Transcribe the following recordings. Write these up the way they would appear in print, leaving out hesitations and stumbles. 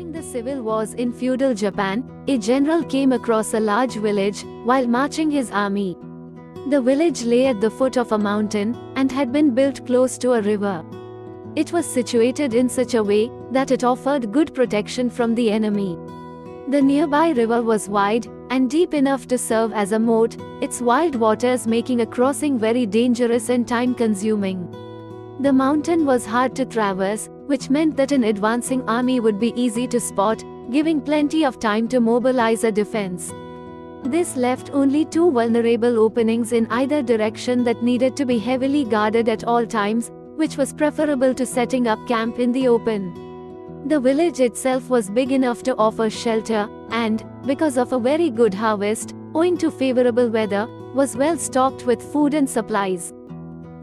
During the civil wars in feudal Japan, a general came across a large village while marching his army. The village lay at the foot of a mountain and had been built close to a river. It was situated in such a way that it offered good protection from the enemy. The nearby river was wide and deep enough to serve as a moat, its wild waters making a crossing very dangerous and time-consuming. The mountain was hard to traverse, which meant that an advancing army would be easy to spot, giving plenty of time to mobilize a defense. This left only two vulnerable openings in either direction that needed to be heavily guarded at all times, which was preferable to setting up camp in the open. The village itself was big enough to offer shelter, and, because of a very good harvest, owing to favorable weather, was well stocked with food and supplies.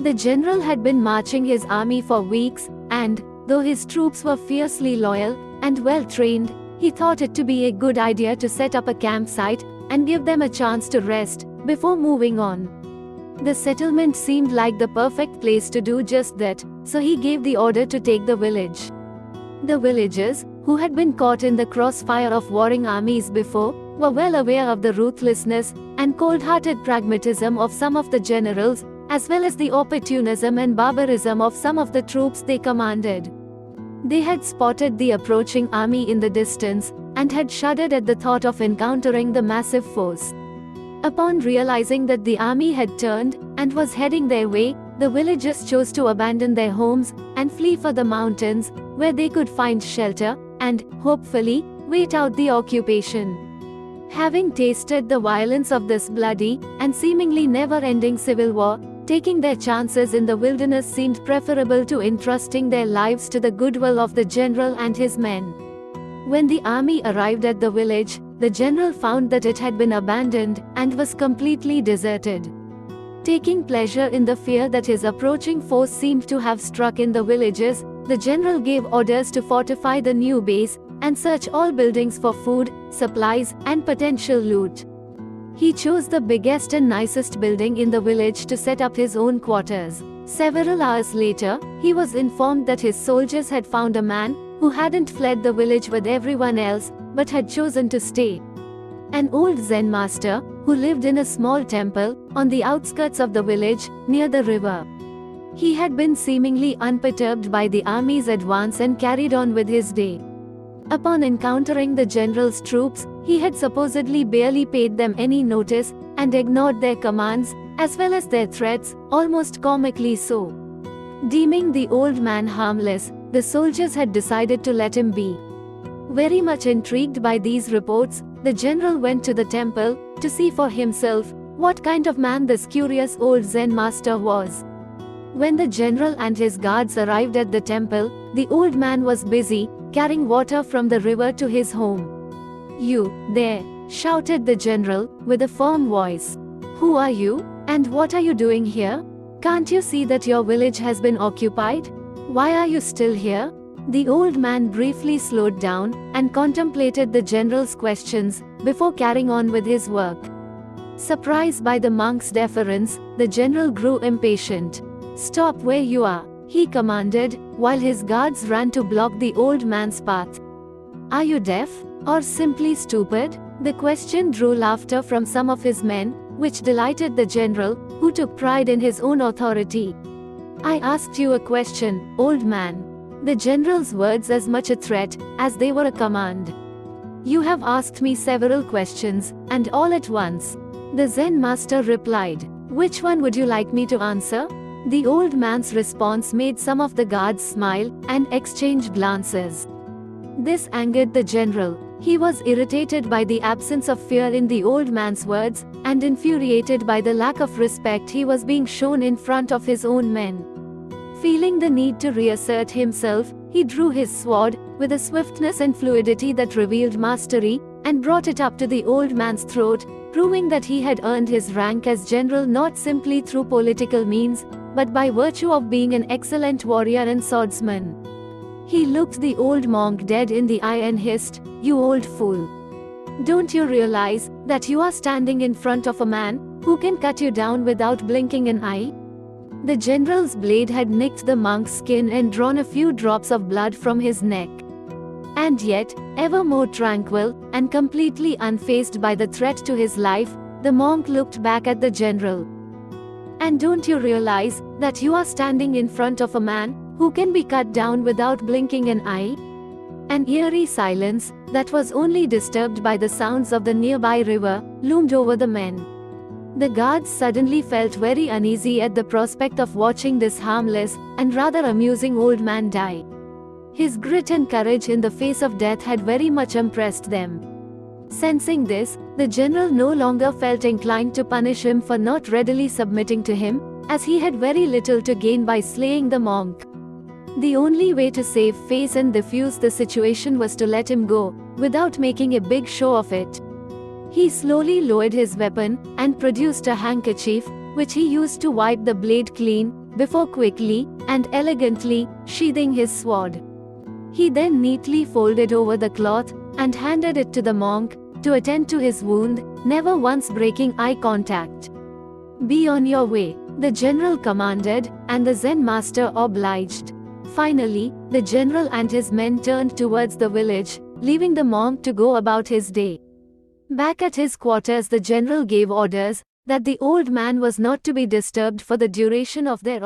The general had been marching his army for weeks, and, though his troops were fiercely loyal and well trained, he thought it to be a good idea to set up a campsite and give them a chance to rest before moving on. The settlement seemed like the perfect place to do just that, so he gave the order to take the village. The villagers, who had been caught in the crossfire of warring armies before, were well aware of the ruthlessness and cold-hearted pragmatism of some of the generals, as well as the opportunism and barbarism of some of the troops they commanded. They had spotted the approaching army in the distance, and had shuddered at the thought of encountering the massive force. Upon realizing that the army had turned, and was heading their way, the villagers chose to abandon their homes, and flee for the mountains, where they could find shelter, and, hopefully, wait out the occupation. Having tasted the violence of this bloody, and seemingly never-ending civil war, taking their chances in the wilderness seemed preferable to entrusting their lives to the goodwill of the general and his men. When the army arrived at the village, the general found that it had been abandoned, and was completely deserted. Taking pleasure in the fear that his approaching force seemed to have struck in the villages, the general gave orders to fortify the new base, and search all buildings for food, supplies, and potential loot. He chose the biggest and nicest building in the village to set up his own quarters. Several hours later, he was informed that his soldiers had found a man who hadn't fled the village with everyone else, but had chosen to stay. An old Zen master, who lived in a small temple on the outskirts of the village, near the river. He had been seemingly unperturbed by the army's advance and carried on with his day. Upon encountering the general's troops, he had supposedly barely paid them any notice, and ignored their commands, as well as their threats, almost comically so. Deeming the old man harmless, the soldiers had decided to let him be. Very much intrigued by these reports, the general went to the temple, to see for himself what kind of man this curious old Zen master was. When the general and his guards arrived at the temple, the old man was busy, carrying water from the river to his home. "You, there!" shouted the general, with a firm voice. "Who are you, and what are you doing here? Can't you see that your village has been occupied? Why are you still here?" The old man briefly slowed down, and contemplated the general's questions, before carrying on with his work. Surprised by the monk's deference, the general grew impatient. "Stop where you are," he commanded, while his guards ran to block the old man's path. "Are you deaf, or simply stupid?" The question drew laughter from some of his men, which delighted the general, who took pride in his own authority. "I asked you a question, old man." The general's words as much a threat, as they were a command. "You have asked me several questions, and all at once," the Zen master replied. "Which one would you like me to answer?" The old man's response made some of the guards smile, and exchange glances. This angered the general. He was irritated by the absence of fear in the old man's words, and infuriated by the lack of respect he was being shown in front of his own men. Feeling the need to reassert himself, he drew his sword, with a swiftness and fluidity that revealed mastery, and brought it up to the old man's throat, proving that he had earned his rank as general not simply through political means, but by virtue of being an excellent warrior and swordsman. He looked the old monk dead in the eye and hissed, "You old fool! Don't you realize that you are standing in front of a man who can cut you down without blinking an eye?" The general's blade had nicked the monk's skin and drawn a few drops of blood from his neck. And yet, ever more tranquil, and completely unfazed by the threat to his life, the monk looked back at the general. And don't you realize that you are standing in front of a man who can be cut down without blinking an eye? An eerie silence, that was only disturbed by the sounds of the nearby river, loomed over the men. The guards suddenly felt very uneasy at the prospect of watching this harmless and rather amusing old man die. His grit and courage in the face of death had very much impressed them. Sensing this, the general no longer felt inclined to punish him for not readily submitting to him, as he had very little to gain by slaying the monk. The only way to save face and diffuse the situation was to let him go, without making a big show of it. He slowly lowered his weapon, and produced a handkerchief, which he used to wipe the blade clean, before quickly, and elegantly, sheathing his sword. He then neatly folded over the cloth, and handed it to the monk, to attend to his wound, never once breaking eye contact. "Be on your way," the general commanded, and the Zen master obliged. Finally, the general and his men turned towards the village, leaving the monk to go about his day. Back at his quarters, the general gave orders that the old man was not to be disturbed for the duration of their